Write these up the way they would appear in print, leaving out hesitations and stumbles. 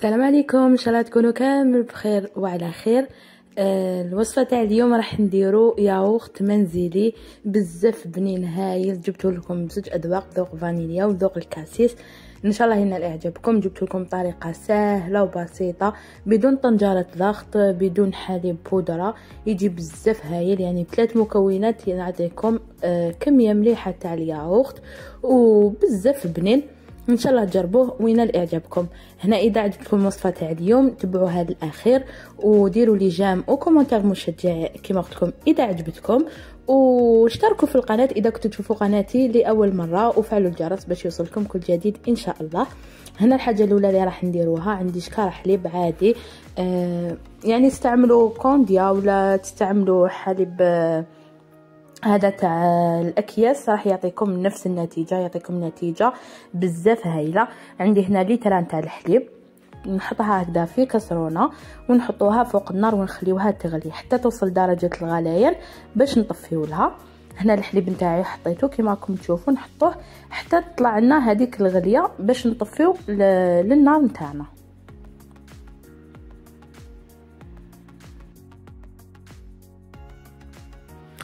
السلام عليكم، ان شاء الله تكونوا كامل بخير وعلى خير. الوصفه تاع اليوم راح نديرو ياغورت منزلي بزاف بنين هايل. جبتو لكم بزوج اذواق، ذوق فانيليا وذوق الكاسيس. ان شاء الله ينال اعجابكم. جبت لكم طريقه سهله وبسيطه بدون طنجره ضغط، بدون حليب بودره، يجي بزاف هايل. يعني بثلاث مكونات يعطيكم كميه مليحه تاع الياغورت وبزاف بنين. ان شاء الله تجربوه وينال اعجابكم. هنا اذا عجبتكم الوصفه تاع اليوم تبعوها للاخير وديروا لي جيم او كومونتير مشجع كما قلت لكم اذا عجبتكم، واشتركوا في القناه اذا كنتوا تشوفوا قناتي لاول مره، وفعلوا الجرس باش يوصلكم كل جديد ان شاء الله. هنا الحاجه الاولى اللي راح نديروها، عندي شكار حليب عادي، يعني استعملوا كونديا ولا تستعملوا حليب هذا تاع الاكياس، راح يعطيكم نفس النتيجه، يعطيكم نتيجه بزاف هايله. عندي هنا لتران تاع الحليب، نحطها هكذا في كسرونه ونحطوها فوق النار ونخليوها تغلي حتى توصل درجه الغليان باش نطفيو لها. هنا الحليب نتاعي حطيته كما راكم تشوفوا، نحطوه حتى تطلع لنا هذيك الغليه باش نطفيو للنار نتاعنا.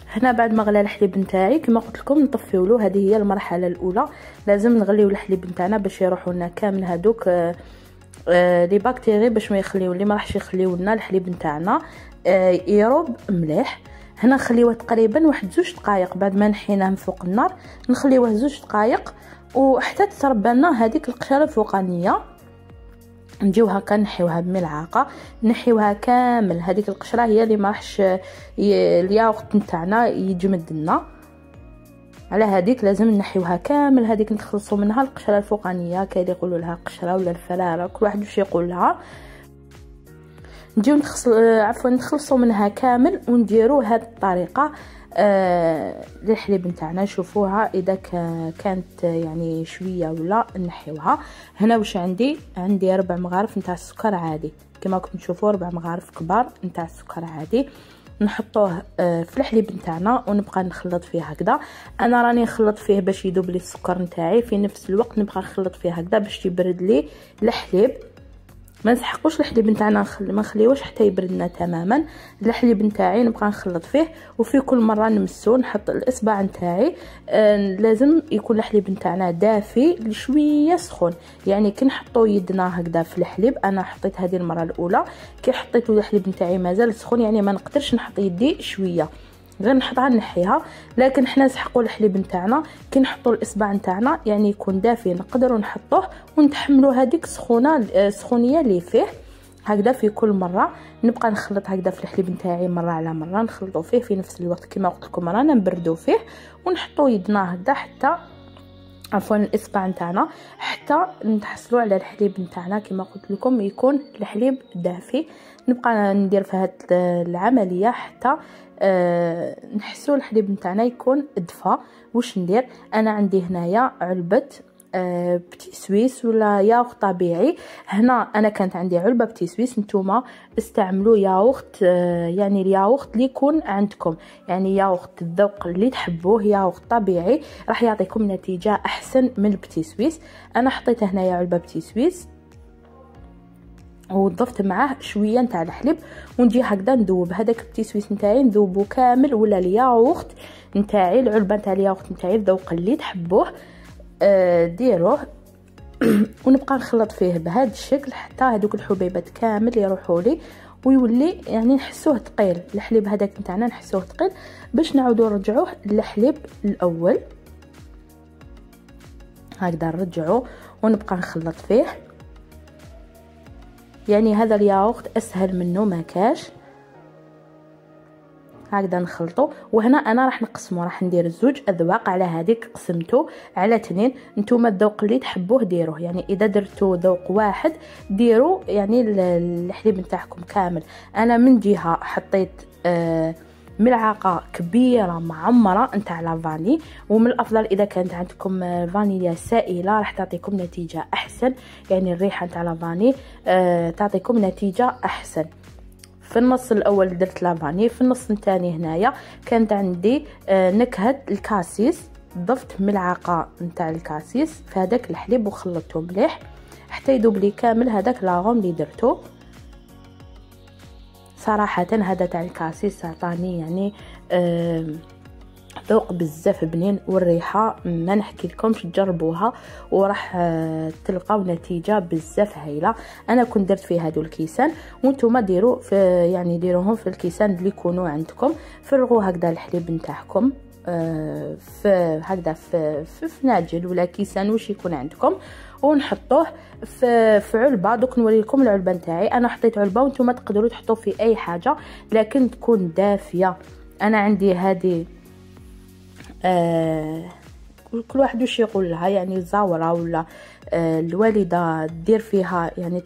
هنا بعد ما غلى الحليب نتاعي كما قلت لكم نطفيو له. هذه هي المرحله الاولى، لازم نغليو الحليب نتاعنا باش يروحوا لنا كامل هذوك لي بكتيري، باش ما يخليو لي ما راحش يخليو لنا الحليب نتاعنا يروب مليح. هنا نخليوه تقريبا واحد 2 دقائق بعد ما نحيناه من فوق النار، نخليوه 2 دقائق وحتى تتربى لنا هذيك القشره الفوقانيه. نجيو هكا نحيوها بملعقه، نحيوها كامل. هذيك القشره هي اللي ما راحش الياغورت نتاعنا يجمد لنا، على هذيك لازم نحيوها كامل. هذيك نتخلصوا منها القشره الفوقانيه، كاين اللي يقولوا لها قشره ولا الفراره، كل واحد واش يقول لها. نجيو نخلصوا منها كامل ونديروا هذه الطريقه للحليب نتاعنا. شوفوها اذا كانت يعني شويه ولا نحيوها. هنا واش عندي 4 مغارف نتاع السكر عادي، كما راكم تشوفوا 4 مغارف كبار نتاع السكر عادي. نحطوه في الحليب نتاعنا ونبقى نخلط فيه هكذا. انا راني نخلط فيه باش يذوب لي السكر نتاعي، في نفس الوقت نبقى نخلط فيه هكذا باش يبرد لي الحليب. ما نسحقوش الحليب نتاعنا، ما نخليوش حتى يبرد لنا تماما. الحليب نتاعي نبقى نخلط فيه، وفي كل مره نمسو نحط الاصبع نتاعي. لازم يكون الحليب نتاعنا دافي شويه سخون، يعني كي نحطو يدنا هكذا في الحليب. انا حطيت هذه المره الاولى كي حطيت الحليب نتاعي مازال سخون، يعني ما نقدرش نحط يدي شويه، غير نحطها نحيها. لكن حنا نسحقوا الحليب نتاعنا كي نحطوا الاصبع نتاعنا يعني يكون دافي، نقدروا نحطوه ونتحملوا هذيك السخونيه اللي فيه. هكذا في كل مره نبقى نخلط هكذا في الحليب نتاعي مره على مره، نخلطوا فيه في نفس الوقت كما قلت لكم رانا نبردوا فيه، ونحطوا يدنا هكذا حتى الاصبع نتاعنا حتى نتحصلوا على الحليب نتاعنا كما قلت لكم يكون الحليب دافي. نبقى ندير في هذه العمليه حتى نحسوا الحليب نتاعنا يكون دفا. واش ندير؟ انا عندي هنايا علبه بتي سويس ولا ياغورت طبيعي. هنا انا كانت عندي علبه بتي سويس، نتوما استعملوا ياغورت يعني الياغورت اللي يكون عندكم، يعني ياغورت الذوق اللي تحبوه، ياغورت طبيعي راح يعطيكم نتيجه احسن من البتي سويس. انا حطيت هنايا علبه بتي سويس وضفت معاه شويه نتاع الحليب، ونجي هكذا ندوب هذاك البتي سويس نتاعي ندوبو كامل، ولا الياغورت نتاعي العلبه نتاع الياغورت نتاعي الذوق اللي تحبوه ديروه ونبقى نخلط فيه بهذا الشكل حتى هذوك الحبيبات كامل يروحوا لي ويولي يعني نحسوه ثقيل. الحليب هذاك نتاعنا نحسوه ثقيل باش نعاودو نرجعوه للحليب الاول. هكذا نرجعوه ونبقى نخلط فيه. يعني هذا الياغورت اسهل منه ما كاش. هكذا نخلطو. وهنا انا راح نقسمه، راح ندير 2 اذواق على هذيك قسمته على 2. نتوما الذوق اللي تحبوه ديروه، يعني اذا درتو ذوق واحد ديروا يعني الحليب نتاعكم كامل. انا من جهه حطيت ملعقه كبيره معمره نتاع لافاني، ومن الافضل اذا كانت عندكم فانيليا سائله راح تعطيكم نتيجه احسن، يعني الريحه نتاع لافاني تعطيكم نتيجه احسن. في النص الاول درت لافاني، في النص الثاني هنايا كانت عندي نكهه الكاسيس، ضفت ملعقه نتاع الكاسيس في هذاك الحليب وخلطته مليح حتى يذوب لي كامل هذاك لاغوم اللي درتو. صراحه هذا تاع الكاسيس عطاني يعني ذوق بزاف بنين، والريحه ما نحكي لكمش، تجربوها وراح تلقاو نتيجه بزاف هايله. انا كنت درت في هادو الكيسان، وانتم ديروا في يعني ديروهم في الكيسان اللي يكونوا عندكم. فرغوا هكذا الحليب نتاعكم في هكذا في فناجل ولا كيسان واش يكون عندكم، ونحطوه في علبه. دوك نوري لكم العلبه نتاعي. انا حطيت علبه وانتم تقدروا تحطوا في اي حاجه لكن تكون دافيه. انا عندي هذه كل واحد واش يقول لها، يعني الزاوره ولا الوالده دير فيها، يعني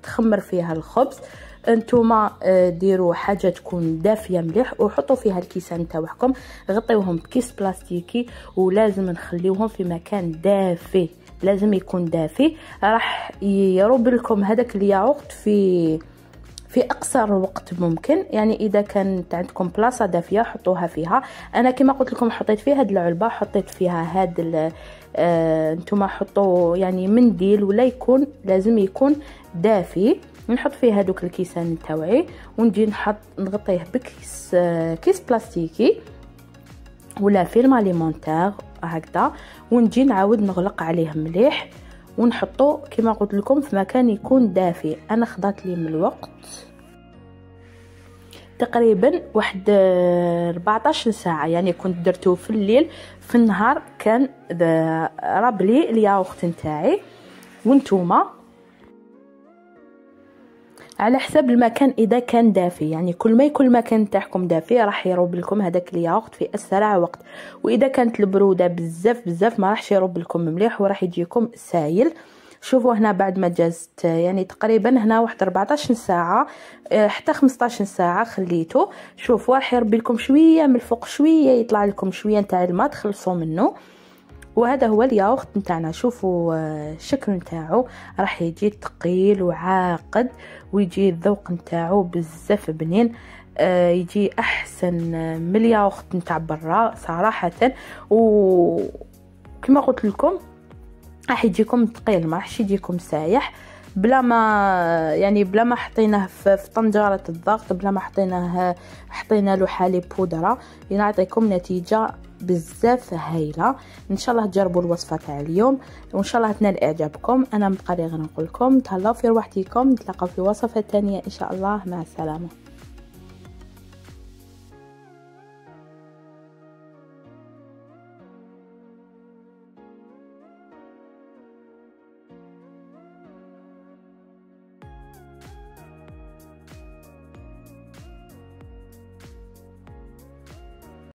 تخمر فيها الخبز. انتوما ديروا حاجه تكون دافيه مليح وحطوا فيها الكيسان تاعكم، غطيوهم بكيس بلاستيكي ولازم نخليوهم في مكان دافي، لازم يكون دافي. راح يروب لكم هذاك الياغورت في اقصر وقت ممكن. يعني اذا كانت عندكم بلاصه دافيه حطوها فيها. انا كما قلت لكم حطيت في هذه العلبه، حطيت فيها هذا نتوما حطوا يعني منديل ولا يكون لازم يكون دافي. نحط فيه هذوك الكيسان تاوعي ونجي نغطيه كيس بلاستيكي ولا فيلم اليمونتير هكذا، ونجي نعاود نغلق عليه مليح ونحطو كما قلت لكم في مكان يكون دافي. انا خضات لي من الوقت تقريبا واحد 14 ساعه، يعني كنت درتو في الليل، في النهار كان راب لي الياغورت نتاعي. وانتوما على حسب المكان، اذا كان دافي يعني كل ما يكون المكان تاعكم دافي راح يروب لكم هذاك الياغورت في اسرع وقت. واذا كانت البروده بزاف ما راحش يروب لكم مليح وراح يجيكم سايل. شوفوا هنا بعد ما جازت يعني تقريبا هنا واحد 14 ساعه حتى 15 ساعه خليته. شوفوا راح يربي لكم شويه من الفوق، شويه يطلع لكم شويه نتاع الماء تخلصوا منه. وهذا هو الياغورت نتاعنا. شوفوا الشكل نتاعو راح يجي ثقيل وعاقد، ويجي الذوق نتاعو بزاف بنين. يجي احسن من الياغورت نتاع برا صراحه. وكما قلت لكم راح يجيكم ثقيل، ما راحش يجيكم سايح بلا ما حطيناه في طنجره الضغط، بلا ما حطينا له حليب بودره. يعطيكم نتيجه بزاف هايله. ان شاء الله تجربوا الوصفه تاع اليوم وان شاء الله تنال اعجابكم. انا مبقى لي غير نقول لكم تهلاو في روحتكم، نتلاقاو في وصفه ثانيه ان شاء الله. مع السلامه.